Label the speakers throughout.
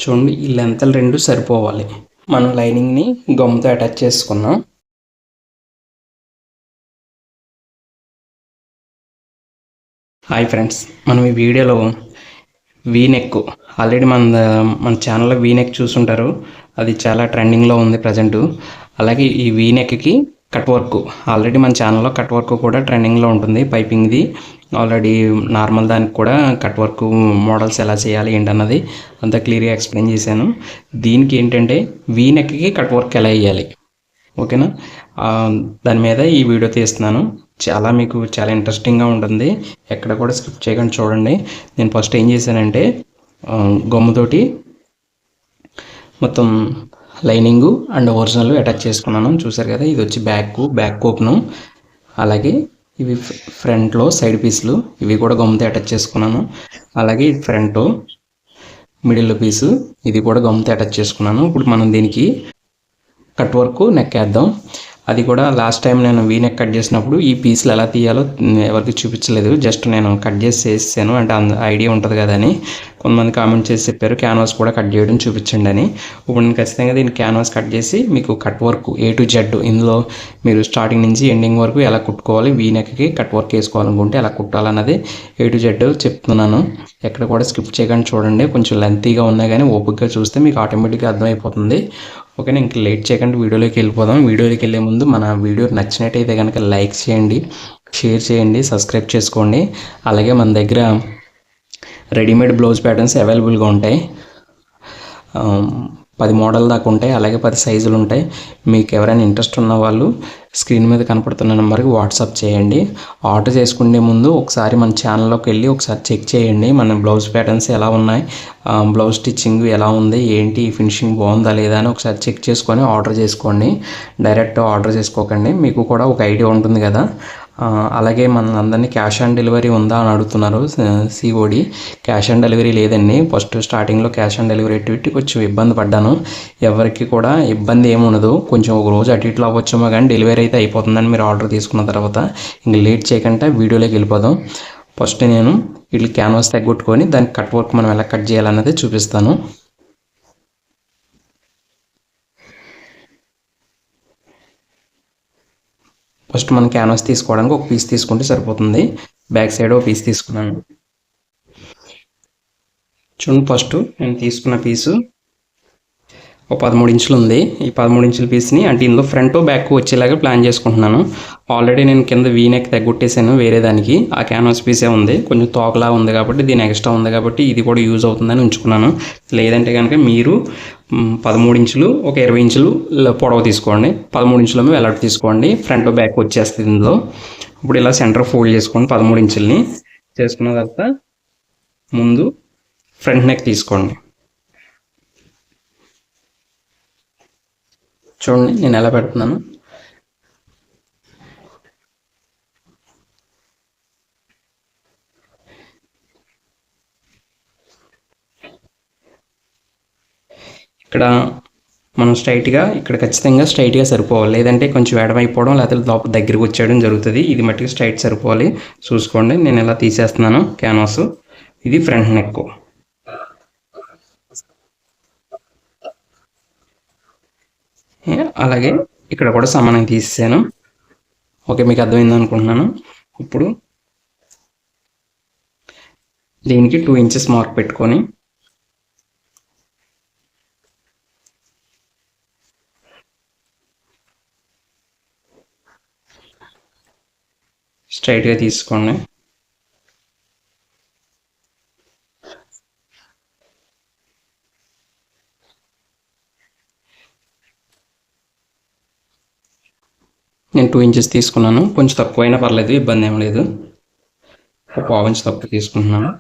Speaker 1: చూడండి ఈ లెంతలు రెండు సరిపోవాలి. మనం లైనింగ్ని గమ్తో అటాచ్ చేసుకున్నాం. హాయ్ ఫ్రెండ్స్, మనం ఈ వీడియోలో వీనెక్ ఆల్రెడీ మన ఛానల్లో వీనెక్ చూసుంటారు. అది చాలా ట్రెండింగ్లో ఉంది ప్రజెంటు. అలాగే ఈ వీనెక్కి కట్ వర్క్ ఆల్రెడీ మన ఛానల్లో కట్ వర్క్ కూడా ట్రెండింగ్లో ఉంటుంది. పైపింగ్ది ఆల్రెడీ నార్మల్ దానికి కూడా కట్ వర్క్ మోడల్స్ ఎలా చేయాలి ఏంటన్నది అంతా క్లియర్గా ఎక్స్ప్లెయిన్ చేశాను. దీనికి ఏంటంటే వీనెక్కి కట్ వర్క్ ఎలా వేయాలి, ఓకేనా, దాని మీద ఈ వీడియో తీస్తున్నాను. మీకు చాలా ఇంట్రెస్టింగ్గా ఉంటుంది. ఎక్కడ కూడా స్కిప్ చేయకుండా చూడండి. నేను ఫస్ట్ ఏం చేశానంటే గమ్ముతోటి మొత్తం లైనింగు అండ్ ఒరిజినల్ అటాచ్ చేసుకున్నాను. చూసారు కదా, ఇది వచ్చి బ్యాక్ ఓపెను. అలాగే ఇవి ఫ్రంట్లో సైడ్ పీసులు, ఇవి కూడా గమ్ముతో అటాచ్ చేసుకున్నాను. అలాగే ఫ్రంట్ మిడిల్ పీసు, ఇది కూడా గమ్ముతో అటాచ్ చేసుకున్నాను. ఇప్పుడు మనం దీనికి కట్ వర్క్ నెక్ వేద్దాం. అది కూడా లాస్ట్ టైం నేను వీ నెక్ కట్ చేసినప్పుడు ఈ పీసులు ఎలా తీయాలో ఎవరికి చూపించలేదు. జస్ట్ నేను కట్ చేసి చేసాను, అంటే ఐడియా ఉంటుంది కదా అని. కొంతమంది కామెంట్ చేసి చెప్పారు క్యాన్వాస్ కూడా కట్ చేయడం చూపించండి అని. ఇప్పుడు నేను ఖచ్చితంగా దీన్ని క్యాన్వాస్ కట్ చేసి మీకు cut work A to Z ఇందులో మీరు స్టార్టింగ్ నుంచి ఎండింగ్ వరకు ఎలా కుట్టుకోవాలి, వీ నెక్కి కట్ వర్క్ వేసుకోవాలనుకుంటే ఎలా కుట్టాలన్నది A to Z చెప్తున్నాను. ఎక్కడ కూడా స్కిప్ చేయకుండా చూడండి. కొంచెం లెంతీగా ఉన్నాయి కానీ ఓపికగా చూస్తే మీకు ఆటోమేటిక్గా అర్థమైపోతుంది. ఓకేనా, ఇంక లేట్ చేయకుండా వీడియోలోకి వెళ్ళిపోదాం. వీడియోలోకి వెళ్ళే ముందు మన వీడియో నచ్చినట్టయితే కనుక లైక్ చేయండి, షేర్ చేయండి, సబ్స్క్రైబ్ చేసుకోండి. అలాగే మన దగ్గర రెడీమేడ్ బ్లౌజ్ ప్యాటర్న్స్ అవైలబుల్గా ఉంటాయి. 10 మోడల్ దాకా ఉంటాయి. అలాగే 10 సైజులు ఉంటాయి. మీకు ఎవరైనా ఇంట్రెస్ట్ ఉన్న వాళ్ళు స్క్రీన్ మీద కనపడుతున్న నెంబర్కి వాట్సాప్ చేయండి. ఆర్డర్ చేసుకునే ముందు ఒకసారి మన ఛానల్లోకి వెళ్ళి ఒకసారి చెక్ చేయండి. మన బ్లౌజ్ ప్యాటర్న్స్ ఎలా ఉన్నాయి, బ్లౌజ్ స్టిచ్చింగ్ ఎలా ఉంది, ఏంటి ఫినిషింగ్ బాగుందా లేదా అని ఒకసారి చెక్ చేసుకొని ఆర్డర్ చేసుకోండి. డైరెక్ట్ ఆర్డర్ చేసుకోకండి, మీకు కూడా ఒక ఐడియా ఉంటుంది కదా. అలాగే మన అందరినీ క్యాష్ ఆన్ డెలివరీ ఉందా అని అడుగుతున్నారు. COD క్యాష్ ఆన్ డెలివరీ లేదండి. ఫస్ట్ స్టార్టింగ్లో క్యాష్ ఆన్ డెలివరీ పెట్టి కొంచెం ఇబ్బంది పడ్డాను. ఎవరికి కూడా ఇబ్బంది ఏమి ఉండదు. కొంచెం ఒక రోజు అటు ఇట్లా అవ్వచ్చేమో కానీ డెలివరీ అయితే అయిపోతుందని మీరు ఆర్డర్ తీసుకున్న తర్వాత. ఇంక లేట్ చేయకుండా వీడియోలోకి వెళ్ళిపోదాం. ఫస్ట్ నేను వీళ్ళు క్యాన్వాస్ తగ్గొట్టుకొని దానికి కట్ వర్క్ మనం ఎలా కట్ చేయాలన్నది చూపిస్తాను. ఫస్ట్ మనం క్యాన్వాస్ తీసుకోవడానికి ఒక పీస్ తీసుకుంటే సరిపోతుంది. బ్యాక్ సైడ్ ఒక పీస్ తీసుకున్నాను. చూడండి, ఫస్ట్ నేను తీసుకున్న పీసు ఒక 13 ఇంచులు ఉంది. ఈ 13 ఇంచుల పీస్ని అంటే ఇందులో ఫ్రంట్ బ్యాక్ వచ్చేలాగా ప్లాన్ చేసుకుంటున్నాను. ఆల్రెడీ నేను కింద వీ నెక్ తగ్గొట్టేసాను వేరే దానికి. ఆ క్యాన్వాస్ పీసే ఉంది, కొంచెం తోకలా ఉంది కాబట్టి దీని ఎక్స్ట్రా ఉంది కాబట్టి ఇది కూడా యూజ్ అవుతుందని ఉంచుకున్నాను. లేదంటే కనుక మీరు 13 ఇంచులు ఒక 20 ఇంచులు పొడవు తీసుకోండి, 13 ఇంచుల వెలాట్ తీసుకోండి. ఫ్రంట్ బ్యాక్ వచ్చేస్తుంది ఇందులో. ఇప్పుడు ఇలా సెంటర్ ఫోల్డ్ చేసుకోండి. 13 ఇంచుల్ని చేసుకున్న తర్వాత ముందు ఫ్రంట్ నెక్ తీసుకోండి. చూడండి నేను ఎలా పెడుతున్నాను. ఇక్కడ మనం స్ట్రైట్గా ఇక్కడ ఖచ్చితంగా స్ట్రైట్గా సరిపోవాలి. లేదంటే కొంచెం ఎడమైపోవడం లేకపోతే లోపల దగ్గరికి వచ్చేయడం జరుగుతుంది. ఇది మట్టికి స్ట్రైట్ సరిపోవాలి చూసుకోండి. నేను ఎలా తీసేస్తున్నాను క్యాన్వాస్. ఇది ఫ్రంట్ నెక్. అలాగే ఇక్కడ కూడా సమానంగా తీసేసాను. ఓకే, మీకు అర్థమైంది అనుకుంటున్నాను. ఇప్పుడు దీనికి 2 ఇంచెస్ మార్క్ పెట్టుకొని స్ట్రైట్గా తీసుకోండి. నేను 2 ఇంచెస్ తీసుకున్నాను. కొంచెం తక్కువైనా పర్లేదు, ఇబ్బంది ఏం లేదు. ఒక 1/2 ఇంచ్ తక్కువ తీసుకుంటున్నాను.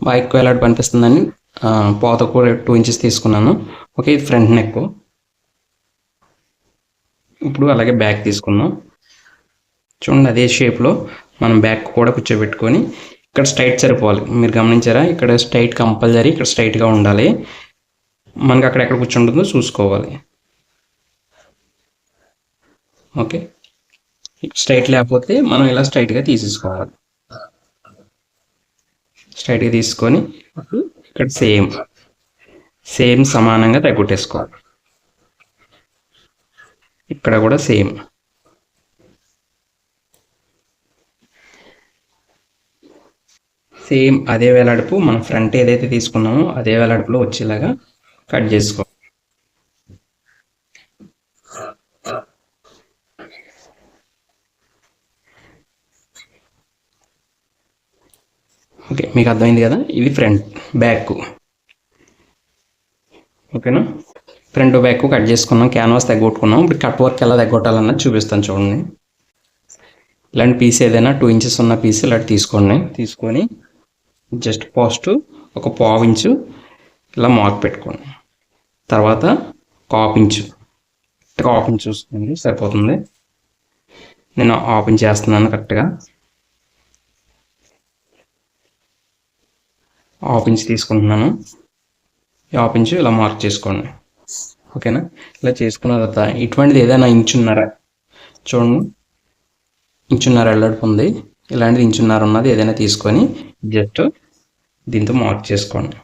Speaker 1: బాగా ఎక్కువ ఎలాంటి పనిపిస్తుందని పాత కూడా 2 ఇంచెస్ తీసుకున్నాను. ఓకే, ఇది ఫ్రంట్ నెక్. ఇప్పుడు అలాగే బ్యాక్ తీసుకుందాం. చూడండి, అదే షేప్లో మనం బ్యాక్ కూడా కూర్చోబెట్టుకొని ఇక్కడ స్ట్రైట్ సరిపోవాలి. మీరు గమనించారా, ఇక్కడ స్ట్రైట్ కంపల్సరీ, ఇక్కడ స్ట్రైట్గా ఉండాలి. మనకి అక్కడ ఎక్కడ కూర్చుంటుందో చూసుకోవాలి. ఓకే, స్ట్రైట్ లేకపోతే మనం ఇలా స్ట్రైట్గా తీసేసుకోవాలి. స్ట్రైట్గా తీసుకొని ఇక్కడ సేమ్ సమానంగా తగ్గొట్టేసుకోవాలి. ఇక్కడ కూడా సేమ్ అదే వేలాడుపు మనం ఫ్రంట్ ఏదైతే తీసుకున్నామో అదే వేలాడుపులో వచ్చేలాగా కట్ చేసుకోవాలి. ఓకే, మీకు అర్థమైంది కదా, ఇది ఫ్రంట్ బ్యాక్. ఓకేనా, ఫ్రంట్ బ్యాక్ కట్ చేసుకున్నాం, క్యాన్వాస్ తగ్గొట్టుకున్నాం. ఇప్పుడు కట్ వర్క్ ఎలా తగ్గొట్టాలన్నది చూపిస్తాను చూడండి. ఇలాంటి పీస్ ఏదైనా 2 ఇంచెస్ ఉన్న పీస్ ఇలాంటి తీసుకొని జస్ట్ ఫస్ట్ ఒక పావు ఇంచు ఇలా మార్క్ పెట్టుకోండి. తర్వాత హాఫ్ ఇంచు చూసుకోండి సరిపోతుంది. నేను హాఫ్ ఇంచ్ చేస్తున్నాను కరెక్ట్గా. హాఫ్ ఇంచ్ తీసుకుంటున్నాను. హాఫ్ ఇంచు ఇలా మార్క్ చేసుకోండి. ఓకేనా, ఇలా చేసుకున్న తర్వాత ఇటువంటిది ఏదైనా ఇంచున్నర చూడండి, ఇంచున్నర వెల్లడిపు ఉంది. ఇలాంటిది ఇంచున్నర ఉన్నది ఏదైనా తీసుకొని జస్ట్ దీంతో మార్క్ చేసుకోండి.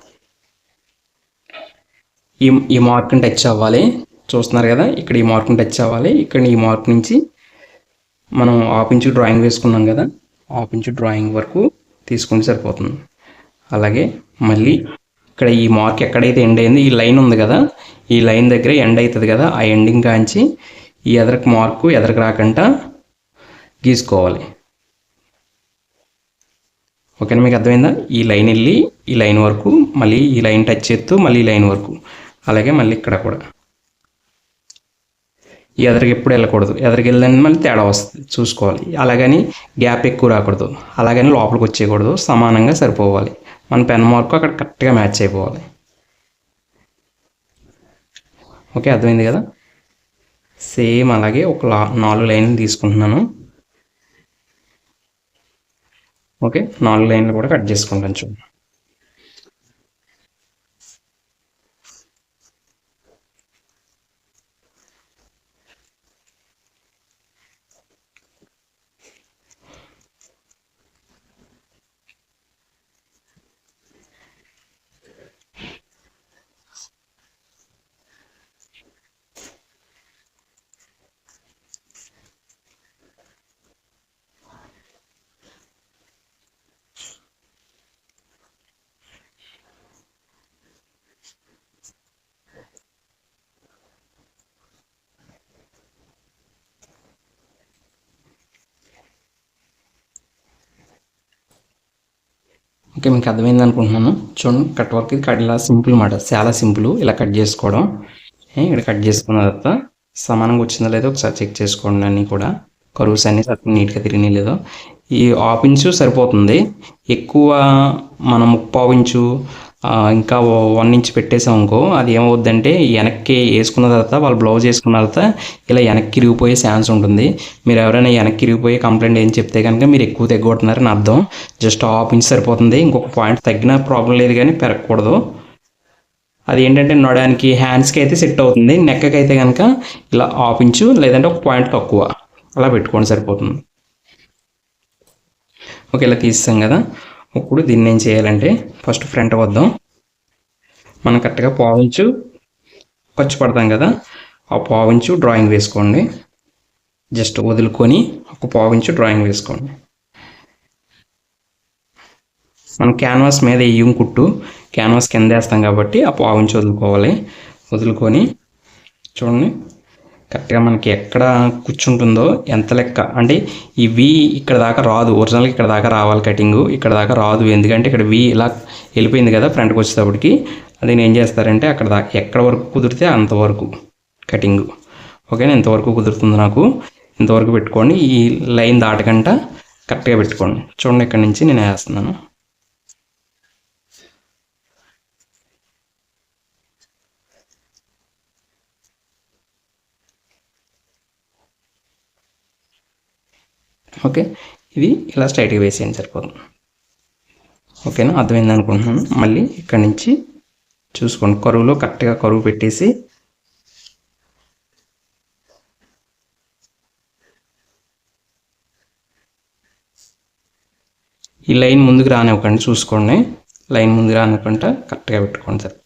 Speaker 1: ఈ మార్క్ని టచ్ అవ్వాలి. చూస్తున్నారు కదా, ఇక్కడ ఈ మార్క్ని టచ్ అవ్వాలి. ఇక్కడ ఈ మార్క్ నుంచి మనం హాఫ్ ఇంచు డ్రాయింగ్ వేసుకున్నాం కదా, హాఫ్ ఇంచు డ్రాయింగ్ వరకు తీసుకుంటే సరిపోతుంది. అలాగే మళ్ళీ ఇక్కడ ఈ మార్క్ ఎక్కడైతే ఎండ్ అయిందో ఈ లైన్ ఉంది కదా, ఈ లైన్ దగ్గర ఎండ్ అవుతుంది కదా, ఆ ఎండింగ్ కాంచి ఈ ఎదరకు మార్కు ఎదరకు రాకుండా గీసుకోవాలి. ఓకేనా, మీకు అర్థమైందా? ఈ లైన్ వెళ్ళి ఈ లైన్ వరకు, మళ్ళీ ఈ లైన్ టచ్ చేస్తూ మళ్ళీ ఈ లైన్ వరకు, అలాగే మళ్ళీ ఇక్కడ కూడా ఈ ఎదరికి ఎప్పుడు వెళ్ళకూడదు. ఎదరికి వెళ్ళదని మళ్ళీ తేడా వస్తుంది చూసుకోవాలి. అలాగని గ్యాప్ ఎక్కువ రాకూడదు, అలాగని లోపలికి వచ్చేయకూడదు. సమానంగా సరిపోవాలి. మన పెన్ మార్కు అక్కడ కరెక్ట్గా మ్యాచ్ అయిపోవాలి. ఓకే, అర్థమైంది కదా. సేమ్ అలాగే ఒక 4 లైన్లు తీసుకుంటున్నాను. ఓకే, 4 లైన్లు కూడా కట్ చేసుకుంటాను చూడండి. ఓకే, మీకు అర్థమైంది అనుకుంటున్నాను. చూడండి, కట్ వర్క్ ఇది ఇలా సింపుల్ మాట, చాలా సింపుల్ ఇలా కట్ చేసుకోవడం. ఇక్కడ కట్ చేసుకున్న తర్వాత సమానంగా వచ్చిందో లేదో ఒకసారి చెక్ చేసుకోండి. అన్నీ కూడా కరువుస్ అన్నీ నీట్గా తిరిగినాయి లేదో. ఈ హాఫ్ ఇంచు సరిపోతుంది. ఎక్కువ మనం 1/4 ఇంచు ఇంకా 1 ఇంచ్ పెట్టేసాం అనుకో, అది ఏమవుద్దంటే వెనక్కి వేసుకున్న తర్వాత వాళ్ళు బ్లౌజ్ వేసుకున్న తర్వాత ఇలా వెనక్కి ఇరిగిపోయే ఛాన్స్ ఉంటుంది. మీరు ఎవరైనా వెనక్కి ఇరిగిపోయి కంప్లైంట్ ఏం చెప్తే కనుక మీరు ఎక్కువ తగ్గొట్టున్నారని అర్థం. జస్ట్ హాఫ్ ఇంచ్ సరిపోతుంది. ఇంకొక పాయింట్ తగ్గినా ప్రాబ్లం లేదు, కానీ పెరగకూడదు. అది ఏంటంటే నడడానికి హ్యాండ్స్కి అయితే సెట్ అవుతుంది. నెక్కకి అయితే కనుక ఇలా హాఫ్ ఇంచు లేదంటే ఒక పాయింట్ తక్కువ అలా పెట్టుకోండి సరిపోతుంది. ఓకే, ఇలా తీస్తాం కదా. ఇప్పుడు దీన్ని ఏం చేయాలంటే ఫస్ట్ ఫ్రంట్ వద్దాం. మనం కరెక్ట్గా 1/4 ఇంచు ఖర్చు పడతాం కదా, ఆ 1/4 ఇంచు డ్రాయింగ్ వేసుకోండి. జస్ట్ వదులుకొని ఒక 1/4 ఇంచు డ్రాయింగ్ వేసుకోండి. మనం క్యాన్వాస్ మీద వేయం కుట్టు, క్యాన్వాస్ కింద వేస్తాం కాబట్టి ఆ 1/4 ఇంచు వదులుకొని చూడండి కరెక్ట్గా మనకి ఎక్కడ కూర్చుంటుందో ఎంత లెక్క అంటే ఈ వి ఇక్కడ దాకా రాదు. ఒరిజినల్గా ఇక్కడ దాకా రావాలి కటింగు, ఇక్కడ దాకా రాదు. ఎందుకంటే ఇక్కడ వి ఇలా వెళ్ళిపోయింది కదా ఫ్రంట్కి వచ్చేటప్పటికి. అది నేను ఏం చేస్తారంటే అక్కడ దాకా ఎక్కడ వరకు కుదిరితే అంతవరకు కటింగు. ఓకేనా, ఇంతవరకు కుదురుతుంది నాకు, ఇంతవరకు పెట్టుకోండి. ఈ లైన్ దాటకుండా కరెక్ట్గా పెట్టుకోండి. చూడండి, ఇక్కడ నుంచి నేను వేస్తున్నాను. ఓకే, ఇది ఇలా స్ట్రైట్గా వేసేయండి సరిపోతుంది. ఓకేనా, అర్థమైంది అనుకుంటున్నాను. మళ్ళీ ఇక్కడ నుంచి చూసుకోండి, కరువులో కరెక్ట్గా కరువు పెట్టేసి ఈ లైన్ ముందుకు రానివ్వకండి, చూసుకోండి. లైన్ ముందుకు రానివ్వకుండా కరెక్ట్గా పెట్టుకోండి సార్.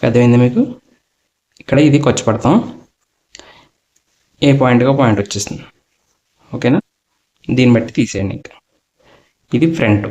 Speaker 1: అర్థమైంది మీకు? ఇక్కడ ఇది ఖర్చు పడతాం, ఏ పాయింట్గా పాయింట్ వచ్చేస్తుంది. ఓకేనా? దీన్ని బట్టి తీసేయండి. ఇంకా ఇది ఫ్రంట్.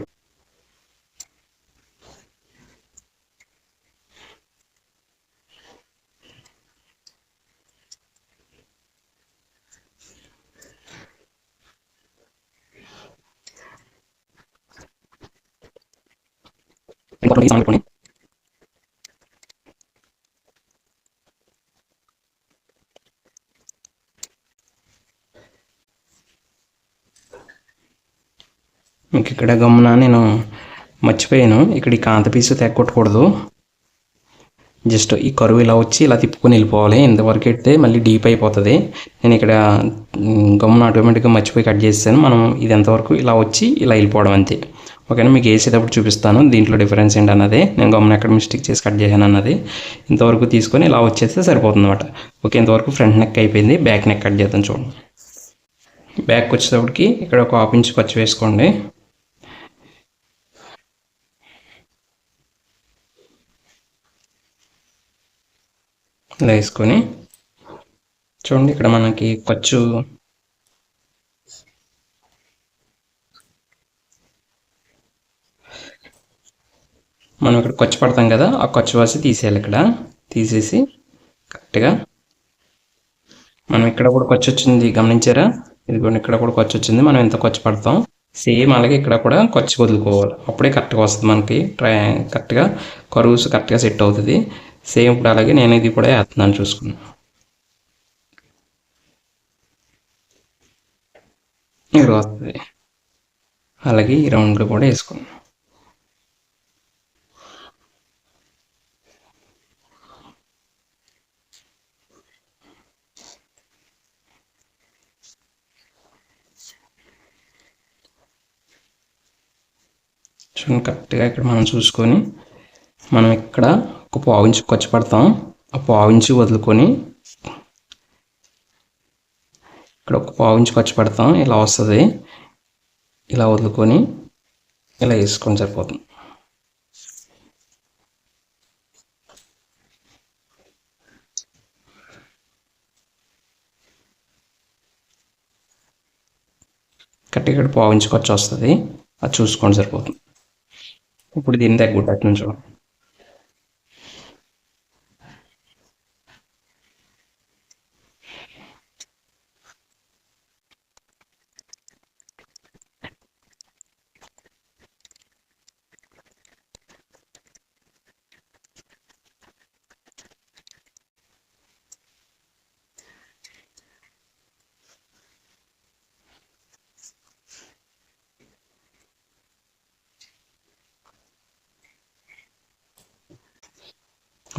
Speaker 1: మీకు ఇక్కడ గమ్మున నేను మర్చిపోయాను, ఇక్కడ ఈ కాంత పీసు తెగొట్టకూడదు. జస్ట్ ఈ కరువు ఇలా వచ్చి ఇలా తిప్పుకొని వెళ్ళిపోవాలి. ఇంతవరకు ఎడితే మళ్ళీ డీప్ అయిపోతుంది. నేను ఇక్కడ గమ్మున ఆటోమేటిక్గా మర్చిపోయి కట్ చేసాను. మనం ఇది ఎంతవరకు ఇలా వచ్చి ఇలా వెళ్ళిపోవడం అంతే. ఓకేనా? మీకు వేసేటప్పుడు చూపిస్తాను దీంట్లో డిఫరెన్స్ ఏంటి అన్నది. నేను గమ్మున ఎక్కడ మిస్టేక్ చేసి కట్ చేశాను అన్నది. ఇంతవరకు తీసుకొని ఇలా వచ్చేస్తే సరిపోతుంది అనమాట. ఓకే, ఇంతవరకు ఫ్రంట్ నెక్ అయిపోయింది. బ్యాక్ నెక్ కట్ చేద్దాం. చూడండి, బ్యాక్ వచ్చేటప్పటికి ఇక్కడ ఒక 1/2 ఇంచ్ ఖర్చు వేసుకోండి. ఇలా వేసుకొని చూడండి, ఇక్కడ మనకి ఖర్చు మనం ఇక్కడ ఖర్చు పడతాం కదా, ఆ ఖర్చు వాసి తీసేయాలి. ఇక్కడ తీసేసి కరెక్ట్గా మనం ఇక్కడ కూడా ఖర్చు వచ్చింది గమనించారా? ఇదిగోండి, ఇక్కడ కూడా ఖర్చు వచ్చింది. మనం ఎంత ఖర్చు పడతాం సేమ్ అలాగే ఇక్కడ కూడా ఖర్చు వదులుకోవాలి. అప్పుడే కరెక్ట్గా వస్తుంది మనకి. కరెక్ట్గా కరువుస్ కరెక్ట్గా సెట్ అవుతుంది. సేమ్ ఇప్పుడు అలాగే నేను ఇది కూడా వేస్తున్నాను, చూసుకున్నాను. ఇక్కడ వస్తుంది. అలాగే ఈ రౌండ్లో కూడా వేసుకున్నాను. చూడండి, కరెక్ట్గా ఇక్కడ మనం చూసుకొని మనం ఇక్కడ ఒక 1/2 ఇంచు ఖర్చు పడతాం. ఆ 1/2 ఇంచు వదులుకొని ఇక్కడ ఒక 1/2 ఇంచు ఖర్చు పడతాం. ఇలా వస్తుంది. ఇలా వదులుకొని ఇలా వేసుకొని సరిపోతుంది. కరెక్ట్గా ఇక్కడ 1/2 ఇంచు ఖర్చు వస్తుంది. అది చూసుకోండి, సరిపోతుంది. ఇప్పుడు దీన్ని తగ్గుట్టట్టు నుంచి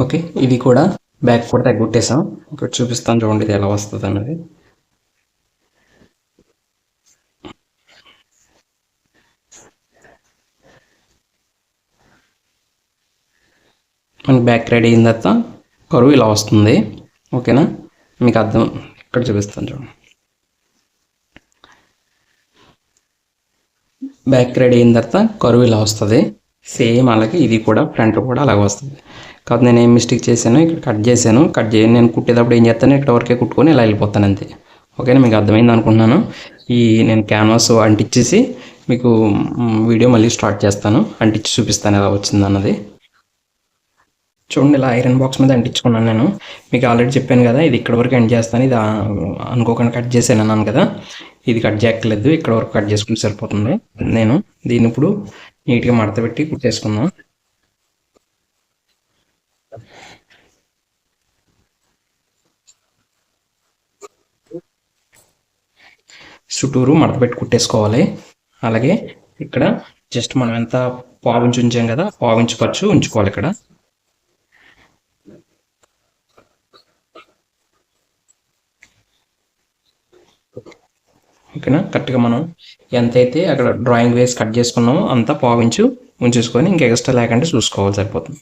Speaker 1: ఓకే, ఇది కూడా బ్యాక్ కూడా తగ్గొట్టేసాం. ఇక్కడ చూపిస్తాను చూడండి ఇది ఎలా వస్తుంది అన్నది. మనకి బ్యాక్ రెడీ అయిన తర్వాత కరువు ఇలా వస్తుంది. ఓకేనా? మీకు అర్థం ఇక్కడ చూపిస్తాను చూడండి. బ్యాక్ రెడీ అయిన తర్వాత కరువు ఇలా వస్తుంది. సేమ్ అలాగే ఇది కూడా ఫ్రంట్ కూడా అలాగే వస్తుంది. కాకపోతే నేను ఏం మిస్టేక్ చేశాను, ఇక్కడ కట్ చేశాను. నేను కుట్టేటప్పుడు ఏం చేస్తాను, ఇక్కడ వరకే కుట్టుకొని ఇలా వెళ్ళిపోతాను అంతే. ఓకేనా? మీకు అర్థమైంది అనుకుంటున్నాను. నేను క్యాన్వాస్ అంటించేసి మీకు వీడియో మళ్ళీ స్టార్ట్ చేస్తాను. అంటించి చూపిస్తాను ఎలా వచ్చింది అన్నది. చూడండి, ఇలా ఐరన్ బాక్స్ మీద అంటించుకున్నాను నేను. మీకు ఆల్రెడీ చెప్పాను కదా, ఇది ఇక్కడ వరకు ఎండ్ చేస్తాను. ఇది అనుకోకుండా కట్ చేశాను అన్నాను కదా, ఇది కట్ చేయక్కర్లేదు. ఇక్కడ వరకు కట్ చేసుకుంటే సరిపోతుంది. నేను దీన్ని ఇప్పుడు నీట్గా మడత పెట్టి కుట్టేసుకుందాం. చుట్టూరు మడత పెట్టి కుట్టేసుకోవాలి. అలాగే ఇక్కడ జస్ట్ మనం ఎంత 1/2 ఇంచు ఉంచాం కదా, 1/2 ఇంచు ఖర్చు ఉంచుకోవాలి ఇక్కడ. ఓకేనా? కరెక్ట్గా మనం ఎంతైతే అక్కడ డ్రాయింగ్ వేసి కట్ చేసుకున్నామో అంతా 1/2 ఇంచు ఉంచేసుకొని ఇంకా ఎక్స్ట్రా లేకుండా చూసుకోవాలి, సరిపోతుంది.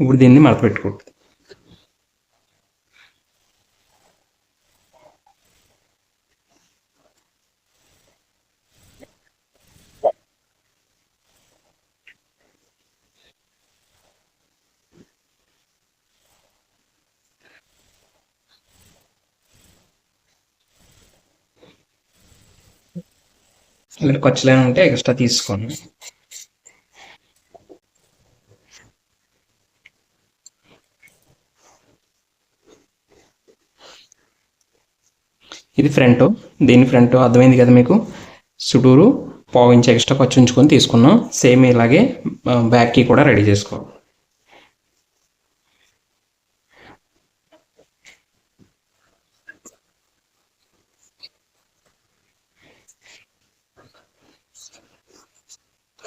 Speaker 1: ఇప్పుడు దీన్ని మడత పెట్టుకోండి. ఇలా ఖర్చులేని ఉంటే ఎక్స్ట్రా తీసుకోండి. ఇది ఫ్రంట్. దీని ఫ్రంట్ అర్థమైంది కదా మీకు. చుట్టూరు పావించి ఎక్స్ట్రా ఖర్చు ఉంచుకొని తీసుకున్నాం. సేమ్ ఇలాగే బ్యాక్కి కూడా రెడీ చేసుకోవాలి.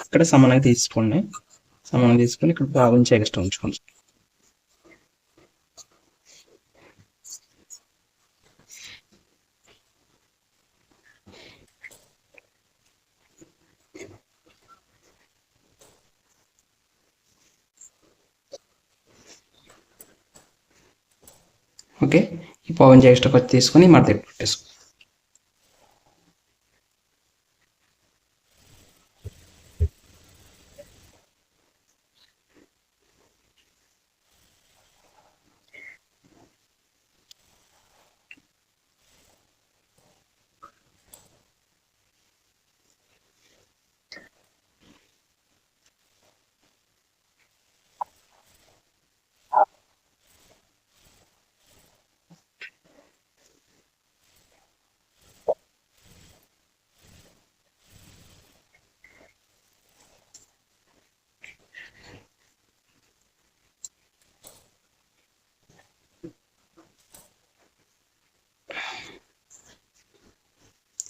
Speaker 1: ఇక్కడ సమానంగా తీసుకోండి. సమానంగా తీసుకొని ఇక్కడ పావించి ఎక్స్ట్రా ఉంచుకోండి. ఓకే, ఈ పావించి ఎక్స్ట్రా ఖర్చు తీసుకొని మడత పెట్టేసుకో.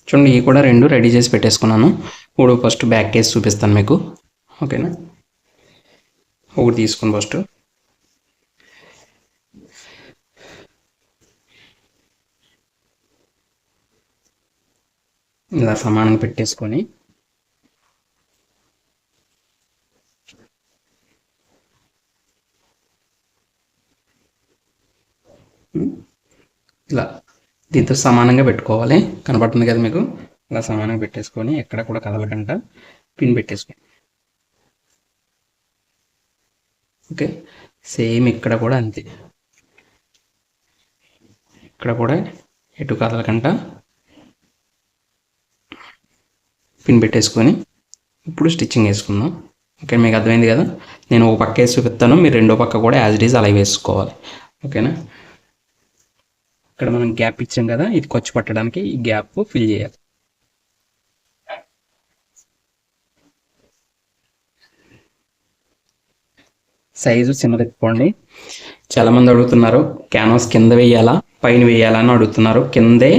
Speaker 1: చూడండి, ఇవి కూడా రెండు రెడీ చేసి పెట్టేసుకున్నాను. ఇప్పుడు ఫస్ట్ బ్యాక్ కేస్ చూపిస్తాను మీకు. ఓకేనా, ఒకటి తీసుకుని ఫస్ట్ ఇలా సమానంగా పెట్టేసుకొని ఇలా దీంతో సమానంగా పెట్టుకోవాలి. కనపడుతుంది కదా మీకు. ఇలా సమానంగా పెట్టేసుకొని ఎక్కడ కూడా కదలకుండా పిన్ పెట్టేసుకోండి. ఓకే, సేమ్ ఇక్కడ కూడా అంతే. ఇక్కడ కూడా ఎటు కదలకుండా పిన్ పెట్టేసుకొని ఇప్పుడు స్టిచ్చింగ్ వేసుకుందాం. ఓకే, మీకు అర్థమైంది కదా. నేను ఒక పక్క వేసి చూపిస్తాను, మీరు రెండో పక్క కూడా యాజ్ ఇట్ ఈజ్ అలాగే వేసుకోవాలి. ఓకేనా, ఇక్కడ మనం గ్యాప్ ఇచ్చాం కదా, ఇది ఖర్చు పట్టడానికి ఈ గ్యాప్ ఫిల్ చేయాలి. సైజు చిన్నది పెట్టుకోండి. చాలామంది అడుగుతున్నారు క్యాన్వాస్ కింద వేయాలా పైన వేయాలా అని అడుగుతున్నారు. కిందే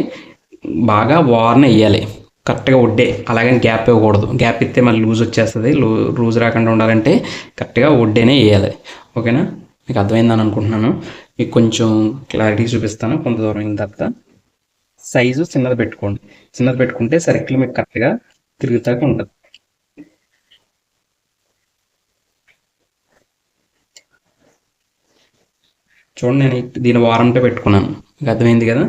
Speaker 1: బాగా వార్న వేయాలి, కరెక్ట్గా ఒడ్డే. అలాగని గ్యాప్ ఇవ్వకూడదు. గ్యాప్ ఇస్తే మళ్ళీ లూజ్ వచ్చేస్తుంది. లూజ్ రాకుండా ఉండాలంటే కరెక్ట్గా ఒడ్డేనే వేయాలి. ఓకేనా, మీకు అర్థమైందని అనుకుంటున్నాను. మీకు కొంచెం క్లారిటీ చూపిస్తాను కొంత దూరం అయిన తర్వాత. సైజు చిన్నది పెట్టుకోండి. చిన్నది పెట్టుకుంటే సర్కిల్ మీకు కరెక్ట్గా తిరుగుతాక ఉంటుంది. చూడండి, నేను దీని వారంటే పెట్టుకున్నాను. మీకు అర్థమైంది కదా.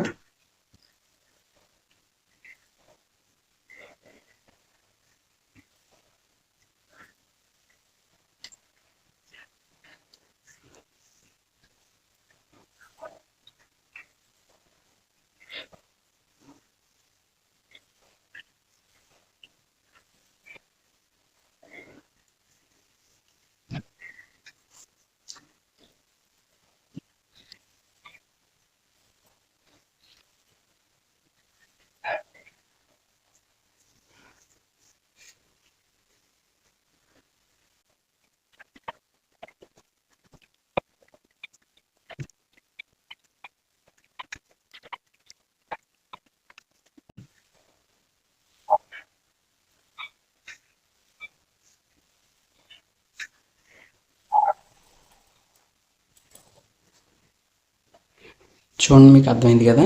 Speaker 1: చూడండి, మీకు అర్థమైంది కదా.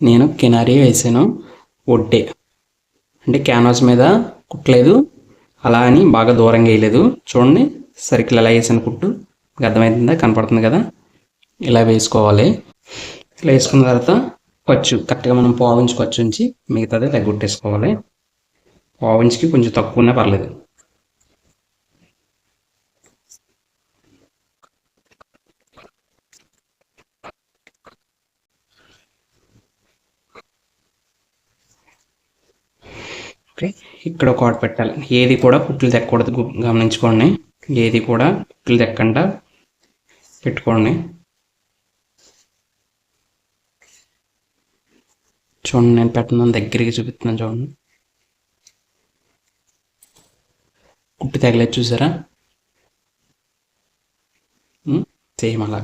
Speaker 1: నేను కినారీ వేసాను, ఒడ్డే అంటే క్యాన్వాస్ మీద కుట్టలేదు, అలా అని బాగా దూరంగా వేయలేదు. చూడండి సర్కిల్ ఎలా వేసాను కుట్టు. మీకు అర్థమవుతుందా, కనపడుతుంది కదా, ఇలా వేసుకోవాలి. ఇలా వేసుకున్న తర్వాత ఖర్చు కరెక్ట్గా మనం పావించి ఖర్చు ఉంచి మిగతాది తగ్గొట్టేసుకోవాలి. పావించికి కొంచెం తక్కువ ఉన్నా పర్లేదు. ఓకే, ఇక్కడ ఒక ఆర్డర్ పెట్టాలి. ఏది కూడా కుట్లు తెక్కకూడదు, గమనించుకోండి. ఏది కూడా కుట్లు తెక్కకుండా పెట్టుకోండి. చూడండి, నేను పెట్టిన దగ్గరికి చూపిస్తున్నాను చూడండి. కుట్టు తగలేదు చూసారా, సేమ్ అలా.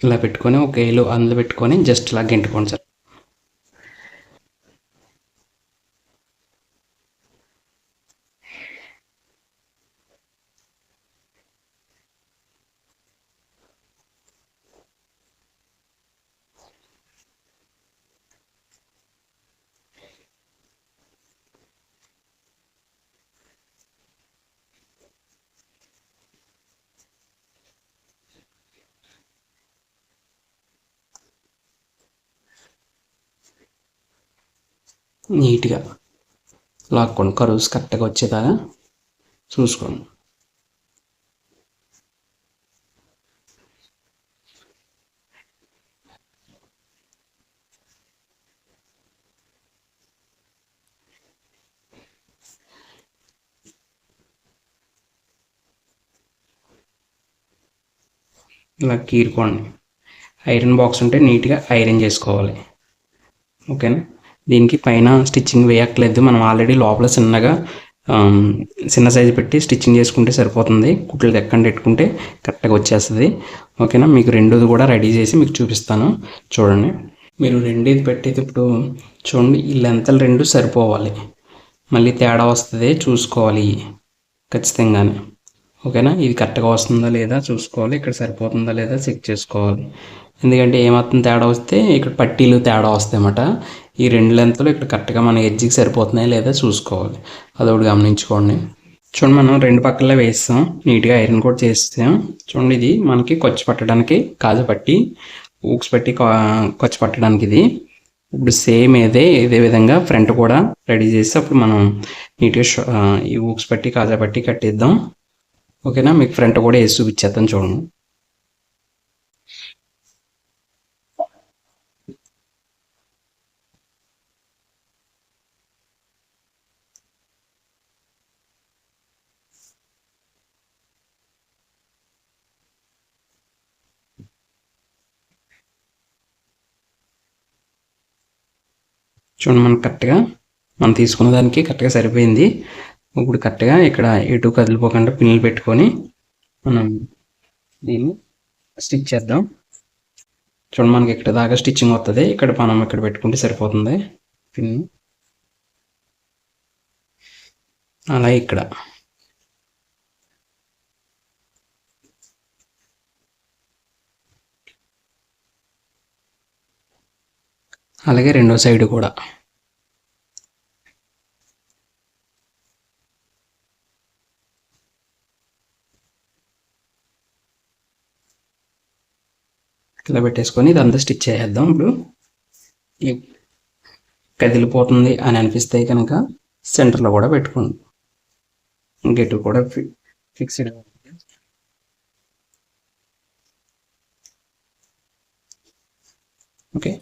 Speaker 1: ఇలా పెట్టుకొని ఒక ఏలు అందులో పెట్టుకొని జస్ట్ ఇలా గెంటుకోండి సార్. నీట్గా లాక్కోండి, కరువుస్ కరెక్ట్గా వచ్చేదాకా చూసుకోండి. ఇలా కీరుకోండి. ఐరన్ బాక్స్ ఉంటే నీట్గా ఐరన్ చేసుకోవాలి. ఓకేనా, దీనికి పైన స్టిచ్చింగ్ వేయక్కర్లేదు. మనం ఆల్రెడీ లోపల చిన్నగా చిన్న సైజు పెట్టి స్టిచ్చింగ్ చేసుకుంటే సరిపోతుంది. కుట్లు ఎక్కడ పెట్టుకుంటే కరెక్ట్గా వచ్చేస్తుంది. ఓకేనా, మీకు రెండోది కూడా రెడీ చేసి మీకు చూపిస్తాను చూడండి. మీరు రెండేది పెట్టేది ఇప్పుడు చూడండి, ఈ లెంతలు రెండు సరిపోవాలి. మళ్ళీ తేడా వస్తుంది, చూసుకోవాలి ఖచ్చితంగానే. ఓకేనా, ఇది కరెక్ట్గా వస్తుందా లేదా చూసుకోవాలి, ఇక్కడ సరిపోతుందా లేదా చెక్ చేసుకోవాలి. ఎందుకంటే ఏమాత్రం తేడా వస్తే ఇక్కడ పట్టీలు తేడా వస్తాయి అన్నమాట. ఈ రెండు లెంత్లు ఇక్కడ కరెక్ట్గా మన ఎడ్జ్కి సరిపోతున్నాయా లేదా చూసుకోవాలి, అదొకటి గమనించుకోండి. చూడండి, మనం రెండు పక్కల వేస్తాం, నీట్గా ఐరన్ కూడా చేస్తాం. చూడండి, ఇది మనకి ఖర్చు పట్టడానికి కాజు పట్టి ఊక్స్ పెట్టి ఖర్చు పట్టడానికి ఇది. ఇప్పుడు సేమ్ ఇదే విధంగా ఫ్రంట్ కూడా రెడీ చేసి అప్పుడు మనం నీట్గా ఈ ఊక్స్ పట్టి కాజా పట్టి కట్టిద్దాం. ఓకేనా, మీకు ఫ్రంట్ కూడా వేసి చూపించేద్దాం చూడండి. చూడండి, మనకు కరెక్ట్గా మనం తీసుకున్న దానికి కరెక్ట్గా సరిపోయింది. ఇప్పుడు కరెక్ట్గా ఇక్కడ ఎటు కదిలిపోకుండా పిన్నులు పెట్టుకొని మనం దీన్ని స్టిచ్ చేద్దాం. చూడండి, మనకి ఇక్కడ దాకా స్టిచ్చింగ్ వస్తుంది. ఇక్కడ మనం ఇక్కడ పెట్టుకుంటే సరిపోతుంది పిన్. అలా ఇక్కడ అలాగే రెండో సైడ్ కూడా ఇలా పెట్టేసుకొని ఇదంతా స్టిచ్ చేసేద్దాం. ఇప్పుడు కదిలిపోతుంది అని అనిపిస్తే కనుక సెంటర్లో కూడా పెట్టుకోండి, గెట్ కూడా ఫిక్స్డ్. ఓకే,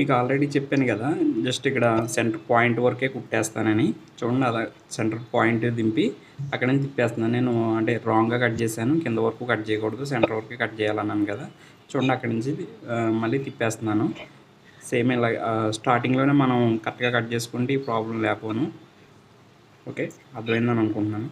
Speaker 2: మీకు ఆల్రెడీ చెప్పాను కదా, జస్ట్ ఇక్కడ సెంటర్ పాయింట్ వరకే కుట్టేస్తానని. చూడండి, అలా సెంటర్ పాయింట్ దింపి అక్కడ నుంచి తిప్పేస్తున్నాను. నేను అంటే రాంగ్గా కట్ చేశాను, కింద వరకు కట్ చేయకూడదు, సెంటర్ వరకే కట్ చేయాలన్నాను కదా. చూడండి, అక్కడి నుంచి మళ్ళీ తిప్పేస్తున్నాను. సేమ్ ఇలా స్టార్టింగ్లోనే మనం కరెక్ట్గా కట్ చేసుకుంటే ఈ ప్రాబ్లం లేకపోను. ఓకే, అర్థమైందని అనుకుంటున్నాను.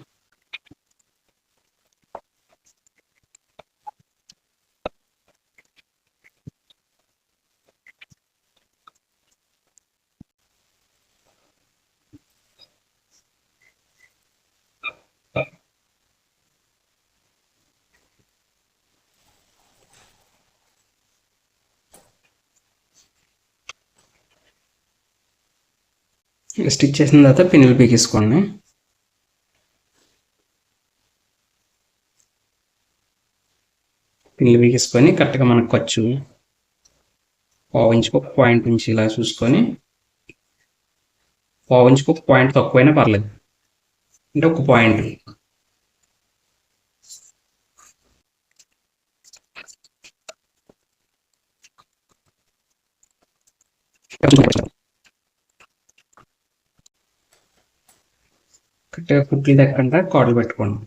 Speaker 1: స్టిచ్ చేసిన తర్వాత పిన్నులు పీకేసుకోండి. పిన్నులు పీకేసుకొని కరెక్ట్గా మనకు ఖర్చు పావించుకు ఒక పాయింట్ నుంచి ఇలా చూసుకొని, పావించుకు ఒక పాయింట్ తక్కువైనా పర్లేదు, అంటే ఒక పాయింట్. కరెక్ట్గా కుట్లు దక్కకుండా కాడలు పెట్టుకోండి.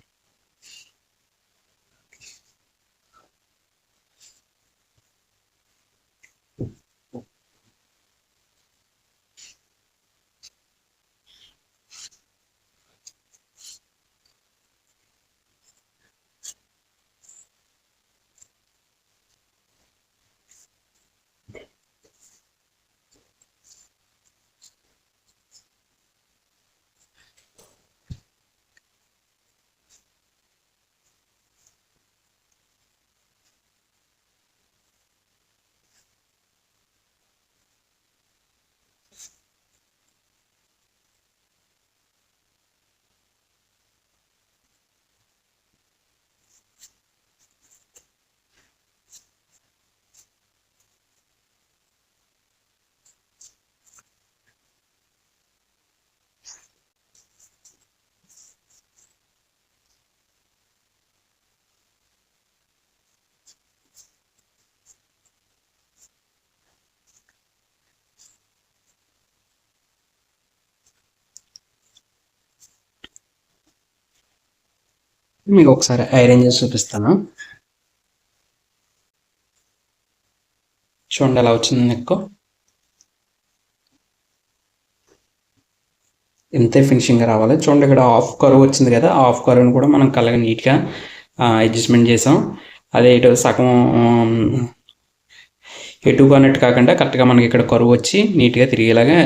Speaker 1: మీకు ఒకసారి ఐరన్ చేసి చూపిస్తాను. చూడండి ఎలా వచ్చింది నెక్. ఇంతే ఫినిషింగ్గా రావాలి. చూడండి, ఇక్కడ హాఫ్ కర్వ్ వచ్చింది కదా, హాఫ్ కర్వ్ని కూడా మనం కలగా నీట్గా అడ్జస్ట్మెంట్ చేసాం. అదే ఇటు సగం ఎటు అన్నట్టు కాకుండా కరెక్ట్గా మనకి ఇక్కడ కరువు వచ్చి నీట్గా తిరిగేలాగా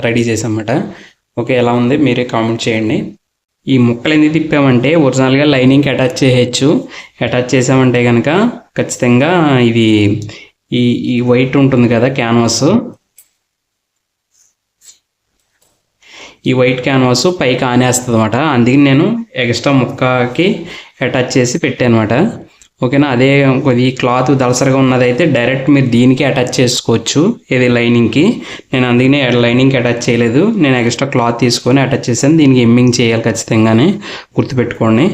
Speaker 1: రెడీ చేసామన్నమాట. ఓకే, ఎలా ఉంది మీరే కామెంట్ చేయండి. ఈ ముక్కలు ఎందుకు తిప్పామంటే ఒరిజినల్గా లైనింగ్కి అటాచ్ చేయొచ్చు. అటాచ్ చేసామంటే కనుక ఖచ్చితంగా ఇది ఈ ఈ వైట్ ఉంటుంది కదా క్యాన్వాస్, ఈ వైట్ క్యాన్వాస్ పైకి ఆనేస్తుంది అనమాట. అందుకని నేను ఎక్స్ట్రా ముక్కకి అటాచ్ చేసి పెట్టాను అనమాట. ఓకేనా, అదే ఈ క్లాత్ దళసరిగా ఉన్నదైతే డైరెక్ట్ మీరు దీనికి అటాచ్ చేసుకోవచ్చు, ఇది లైనింగ్కి. నేను అందుకనే లైనింగ్కి అటాచ్ చేయలేదు, నేను ఎక్స్ట్రా క్లాత్ తీసుకొని అటాచ్ చేశాను. దీనికి ఎమ్మింగ్ చేయాలి ఖచ్చితంగానే, గుర్తుపెట్టుకోండి.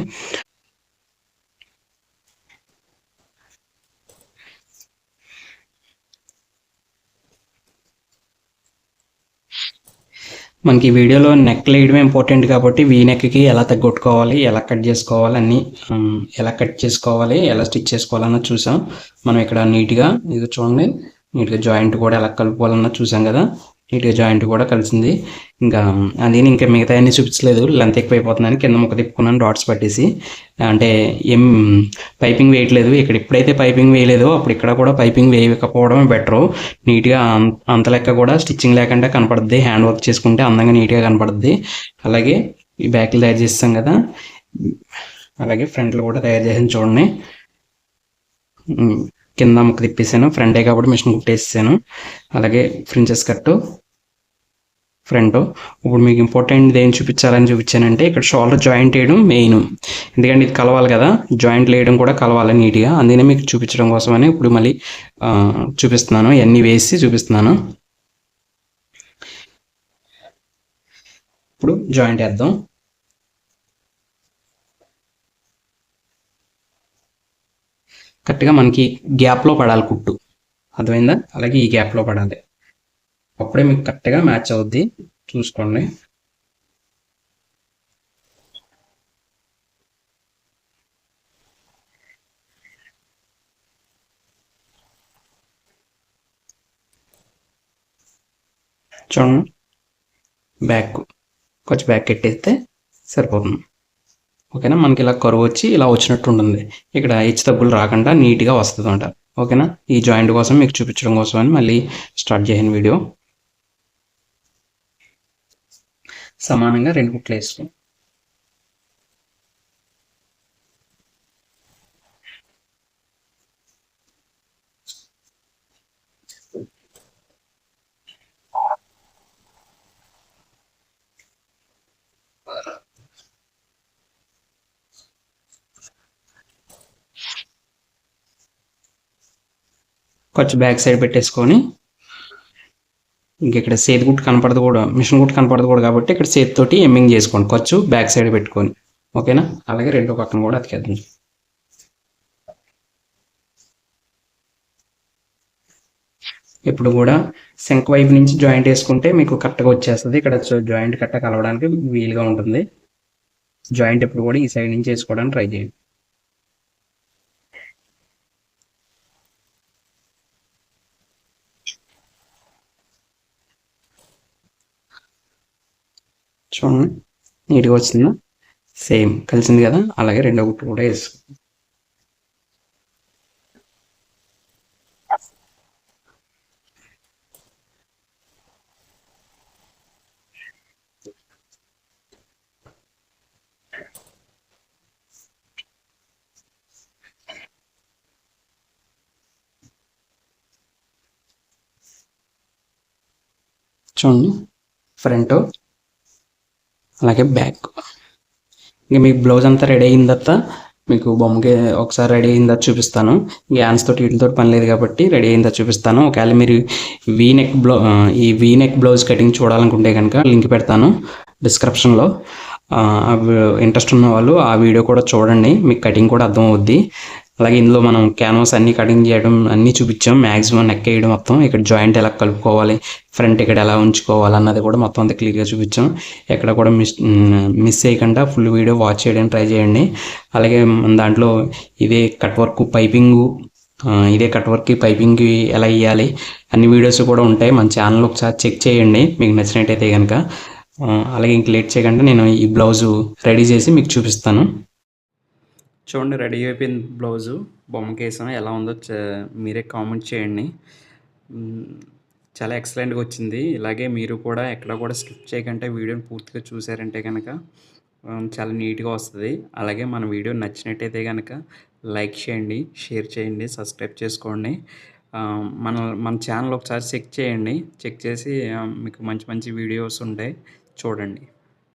Speaker 1: మనకి ఈ వీడియోలో నెక్ వేయడమే ఇంపార్టెంట్ కాబట్టి వీ నెక్కి ఎలా తగ్గొట్టుకోవాలి, ఎలా కట్ చేసుకోవాలి అన్నీ, ఎలా కట్ చేసుకోవాలి, ఎలా స్టిచ్ చేసుకోవాలన్నది చూసాం మనం ఇక్కడ నీట్గా. ఇది చూడండి, నీట్గా జాయింట్ కూడా ఎలా కలుపుకోవాలన్నది చూసాం కదా, నీట్గా జాయింట్ కూడా కలిసింది. ఇంకా అందుకని ఇంకా మిగతా అన్నీ చూపించలేదు, లెంత్ ఎక్కువైపోతుందని కింద ముక్క తిప్పుకున్నాను డాట్స్ పట్టేసి. అంటే ఏం పైపింగ్ వేయట్లేదు ఇక్కడ. ఎప్పుడైతే పైపింగ్ వేయలేదో అప్పుడు ఇక్కడ కూడా పైపింగ్ వేయకపోవడమే బెటరు. నీట్గా అంత లెక్క కూడా స్టిచ్చింగ్ లేకుండా కనపడుద్ది, హ్యాండ్ వర్క్ చేసుకుంటే అందంగా నీట్గా కనపడుద్ది. అలాగే ఈ బ్యాక్లు తయారు చేస్తాం కదా, అలాగే ఫ్రంట్లు కూడా తయారు చేసాను చూడండి. కింద ముక్క తిప్పేసాను, ఫ్రంటే కాబట్టి మిషన్ కుట్టేసాను. అలాగే ఫ్రించెస్ కట్టు ఫ్రంట్. ఇప్పుడు మీకు ఇంపార్టెంట్ ఏం చూపించాలని చూపించానంటే ఇక్కడ షోల్డర్ జాయింట్ వేయడం మెయిన్, ఎందుకంటే ఇది కలవాలి కదా, జాయింట్ వేయడం కూడా కలవాలి నీట్గా. అందుకనే మీకు చూపించడం కోసమని ఇప్పుడు మళ్ళీ చూపిస్తున్నాను, ఇవన్నీ వేసి చూపిస్తున్నాను. ఇప్పుడు జాయింట్ వేద్దాం. కరెక్ట్గా మనకి గ్యాప్లో పడాలి కుట్టు, అర్థమైందా? అలాగే ఈ గ్యాప్లో పడాలి. అప్పుడే మీకు కరెక్ట్గా మ్యాచ్ అవుద్ది, చూసుకోండి. చూడండి, బ్యాక్ కొంచెం బ్యాక్ పెట్టేస్తే సరిపోతుంది. ఓకేనా, మనకి ఇలా కరువు వచ్చి ఇలా వచ్చినట్టు ఉంటుంది. ఇక్కడ హెచ్చు తగ్గులు రాకుండా నీట్గా వస్తుంది అంట. ఓకేనా, ఈ జాయింట్ కోసం మీకు చూపించడం కోసం అని మళ్ళీ స్టార్ట్ చేయను వీడియో. సమానంగా 2 కుట్లు వేసుకో. కొంచెం బ్యాక్ సైడ్ పెట్టేసుకొని, ఇంక ఇక్కడ చేతి గుట్టు కనపడదు కూడా, మిషన్ గుట్టు కనపడదు కూడా కాబట్టి ఇక్కడ చేతితోటి ఎమ్మింగ్ చేసుకోండి, ఖర్చు బ్యాక్ సైడ్ పెట్టుకొని. ఓకేనా, అలాగే రెండో పక్కన కూడా అతికేద్దాం. ఇప్పుడు కూడా శంఖ వైపు నుంచి జాయింట్ వేసుకుంటే మీకు కరెక్ట్గా వచ్చేస్తుంది. ఇక్కడ జాయింట్ కరెక్ట్గా కలవడానికి వీలుగా ఉంటుంది. జాయింట్ ఎప్పుడు కూడా ఈ సైడ్ నుంచి వేసుకోవడానికి ట్రై చేయండి. చూడండి, నీట్గా వచ్చిందా, సేమ్ కలిసింది కదా. అలాగే రెండో గుట్టు కూడా వేసుకో. చూడండి, ఫ్రంట్ అలాగే బ్యాక్. ఇంక మీకు బ్లౌజ్ అంతా రెడీ అయిన తర్వాత మీకు బొమ్మకి ఒకసారి రెడీ అయిన తర్వాత చూపిస్తాను. ఈ హ్యాండ్స్ తోటి వీటితో పని లేదు కాబట్టి రెడీ అయిన తర్వాత చూపిస్తాను. ఒకవేళ మీరు ఈ వీ నెక్ బ్లౌజ్ కటింగ్ చూడాలనుకుంటే కనుక లింక్ పెడతాను డిస్క్రిప్షన్లో. ఇంట్రెస్ట్ ఉన్న వాళ్ళు ఆ వీడియో కూడా చూడండి, మీకు కటింగ్ కూడా అర్థం అవుద్ది. అలాగే ఇందులో మనం క్యాన్వాస్ అన్ని కటింగ్ చేయడం అన్నీ చూపించాం. మ్యాక్సిమం నెక్ వేయడం మొత్తం, ఇక్కడ జాయింట్ ఎలా కలుపుకోవాలి, ఫ్రంట్ ఇక్కడ ఎలా ఉంచుకోవాలి అన్నది కూడా మొత్తం అంతా క్లియర్గా చూపించాం. ఎక్కడ కూడా మిస్ చేయకుండా ఫుల్ వీడియో వాచ్ చేయడానికి ట్రై చేయండి. అలాగే మన దాంట్లో ఇదే కట్ వర్క్ పైపింగు, ఇదే కట్ వర్క్కి పైపింగ్కి ఎలా వేయాలి అన్ని వీడియోస్ కూడా ఉంటాయి. మన ఛానల్ ఒకసారి చెక్ చేయండి మీకు నచ్చినట్టయితే కనుక. అలాగే ఇంక లేట్ చేయకుండా నేను ఈ బ్లౌజు రెడీ చేసి మీకు చూపిస్తాను.
Speaker 2: చూడండి, రెడీ అయిపోయింది బ్లౌజు. బొమ్మకి వేసాను, ఎలా ఉందో మీరే కామెంట్ చేయండి. చాలా ఎక్సలెంట్గా వచ్చింది. ఇలాగే మీరు కూడా ఎక్కడ కూడా స్కిప్ చేయకుండా వీడియోని పూర్తిగా చూసారంటే కనుక చాలా నీట్గా వస్తుంది. అలాగే మన వీడియో నచ్చినట్టయితే కనుక లైక్ చేయండి, షేర్ చేయండి, సబ్స్క్రైబ్ చేసుకోండి. మన ఛానల్ ఒకసారి చెక్ చేయండి. చెక్ చేసి మీకు మంచి మంచి వీడియోస్ ఉంటాయి, చూడండి.